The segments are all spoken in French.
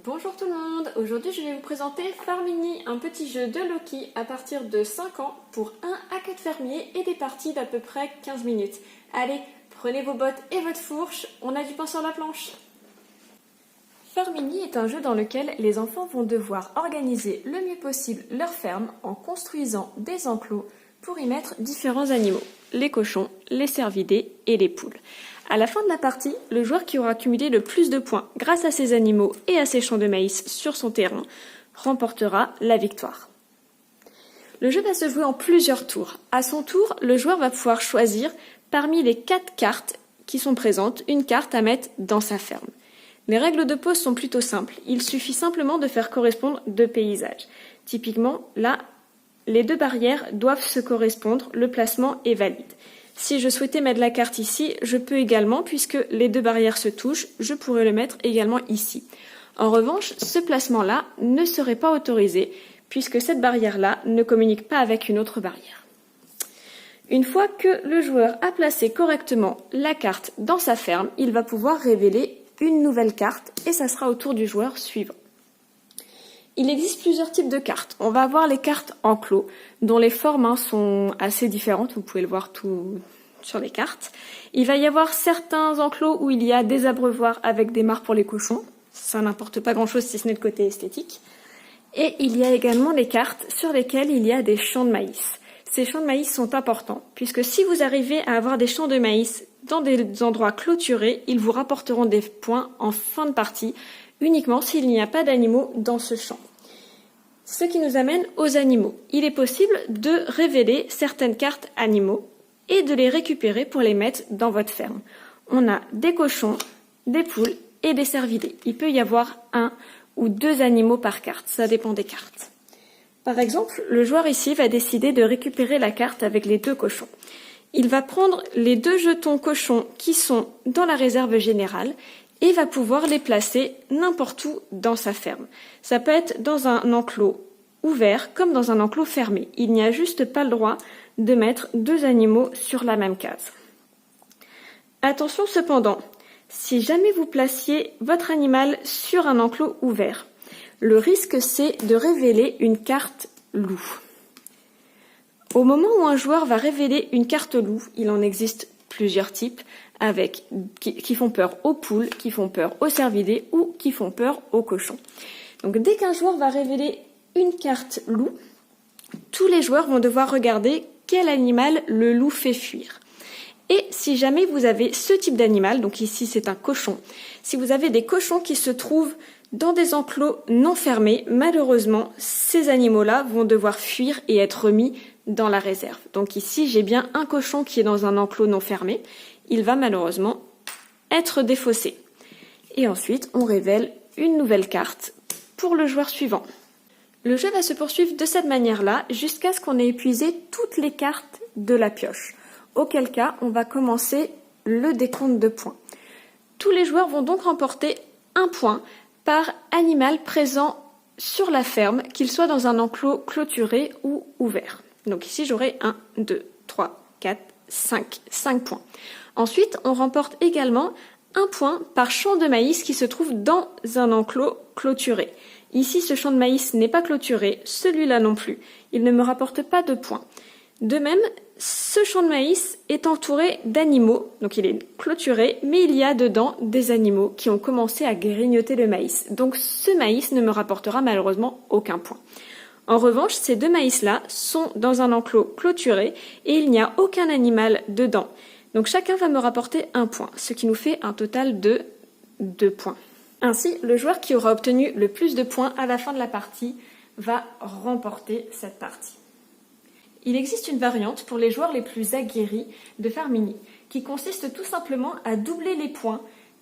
Bonjour tout le monde, aujourd'hui je vais vous présenter Farmini, un petit jeu de Loki à partir de 5 ans pour 1 à 4 fermiers et des parties d'à peu près 15 minutes. Allez, prenez vos bottes et votre fourche, on a du pain sur la planche. Farmini est un jeu dans lequel les enfants vont devoir organiser le mieux possible leur ferme en construisant des enclos pour y mettre différents animaux, les cochons, les cervidés et les poules. À la fin de la partie, le joueur qui aura cumulé le plus de points grâce à ses animaux et à ses champs de maïs sur son terrain remportera la victoire. Le jeu va se jouer en plusieurs tours. À son tour, le joueur va pouvoir choisir parmi les 4 cartes qui sont présentes, une carte à mettre dans sa ferme. Les règles de pose sont plutôt simples. Il suffit simplement de faire correspondre 2 paysages. Typiquement, là, les 2 barrières doivent se correspondre, le placement est valide. Si je souhaitais mettre la carte ici, je peux également, puisque les 2 barrières se touchent, je pourrais le mettre également ici. En revanche, ce placement-là ne serait pas autorisé, puisque cette barrière-là ne communique pas avec une autre barrière. Une fois que le joueur a placé correctement la carte dans sa ferme, il va pouvoir révéler une nouvelle carte, et ça sera au tour du joueur suivant. Il existe plusieurs types de cartes. On va avoir les cartes enclos, dont les formes sont assez différentes, vous pouvez le voir tout sur les cartes. Il va y avoir certains enclos où il y a des abreuvoirs avec des mares pour les cochons. Ça n'importe pas grand-chose si ce n'est le côté esthétique. Et il y a également les cartes sur lesquelles il y a des champs de maïs. Ces champs de maïs sont importants, puisque si vous arrivez à avoir des champs de maïs dans des endroits clôturés, ils vous rapporteront des points en fin de partie, uniquement s'il n'y a pas d'animaux dans ce champ. Ce qui nous amène aux animaux. Il est possible de révéler certaines cartes animaux et de les récupérer pour les mettre dans votre ferme. On a des cochons, des poules et des cervidés. Il peut y avoir 1 ou 2 animaux par carte, ça dépend des cartes. Par exemple, le joueur ici va décider de récupérer la carte avec les 2 cochons. Il va prendre les 2 jetons cochons qui sont dans la réserve générale et va pouvoir les placer n'importe où dans sa ferme. Ça peut être dans un enclos ouvert comme dans un enclos fermé. Il n'y a juste pas le droit de mettre 2 animaux sur la même case. Attention cependant, si jamais vous placiez votre animal sur un enclos ouvert, le risque c'est de révéler une carte loup. Au moment où un joueur va révéler une carte loup, il en existe plusieurs types, qui font peur aux poules, qui font peur aux cervidés ou qui font peur aux cochons. Donc dès qu'un joueur va révéler une carte loup, tous les joueurs vont devoir regarder quel animal le loup fait fuir. Et si jamais vous avez ce type d'animal, donc ici c'est un cochon, si vous avez des cochons qui se trouvent dans des enclos non fermés, malheureusement, ces animaux-là vont devoir fuir et être remis dans la réserve. Donc ici, j'ai bien un cochon qui est dans un enclos non fermé. Il va malheureusement être défaussé. Et ensuite, on révèle une nouvelle carte pour le joueur suivant. Le jeu va se poursuivre de cette manière-là jusqu'à ce qu'on ait épuisé toutes les cartes de la pioche. Auquel cas, on va commencer le décompte de points. Tous les joueurs vont donc remporter 1 point par animal présent sur la ferme, qu'il soit dans un enclos clôturé ou ouvert. Donc ici, j'aurai 1, 2, 3, 4, 5 points. Ensuite, on remporte également 1 point par champ de maïs qui se trouve dans un enclos clôturé. Ici, ce champ de maïs n'est pas clôturé, celui-là non plus. Il ne me rapporte pas de points. De même, ce champ de maïs est entouré d'animaux, donc il est clôturé, mais il y a dedans des animaux qui ont commencé à grignoter le maïs. Donc ce maïs ne me rapportera malheureusement aucun point. En revanche, ces 2 maïs-là sont dans un enclos clôturé et il n'y a aucun animal dedans. Donc chacun va me rapporter 1 point, ce qui nous fait un total de 2 points. Ainsi, le joueur qui aura obtenu le plus de points à la fin de la partie va remporter cette partie. Il existe une variante pour les joueurs les plus aguerris de Farmini, qui consiste tout simplement à doubler les points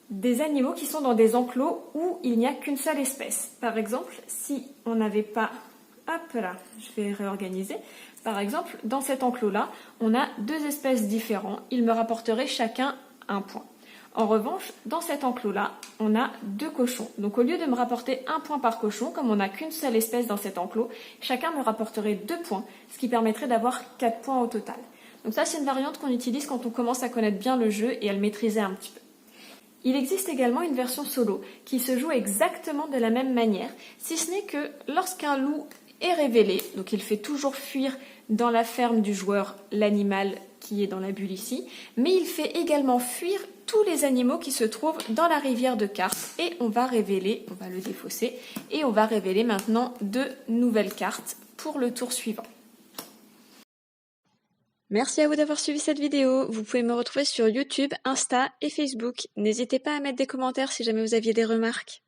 des animaux qui sont dans des enclos où il n'y a qu'une seule espèce. Par exemple, si on n'avait pas... Hop là, je vais réorganiser. Par exemple, dans cet enclos-là, on a 2 espèces différentes. Ils me rapporteraient chacun 1 point. En revanche, dans cet enclos-là, on a 2 cochons. Donc au lieu de me rapporter 1 point par cochon, comme on n'a qu'une seule espèce dans cet enclos, chacun me rapporterait 2 points, ce qui permettrait d'avoir 4 points au total. Donc ça, c'est une variante qu'on utilise quand on commence à connaître bien le jeu et à le maîtriser un petit peu. Il existe également une version solo qui se joue exactement de la même manière, si ce n'est que lorsqu'un loup est révélé, donc il fait toujours fuir dans la ferme du joueur l'animal qui est dans la bulle ici, mais il fait également fuir tous les animaux qui se trouvent dans la rivière de cartes et on va le défausser et on va révéler maintenant 2 nouvelles cartes pour le tour suivant. Merci à vous d'avoir suivi cette vidéo. Vous pouvez me retrouver sur YouTube, Insta et Facebook. N'hésitez pas à mettre des commentaires si jamais vous aviez des remarques.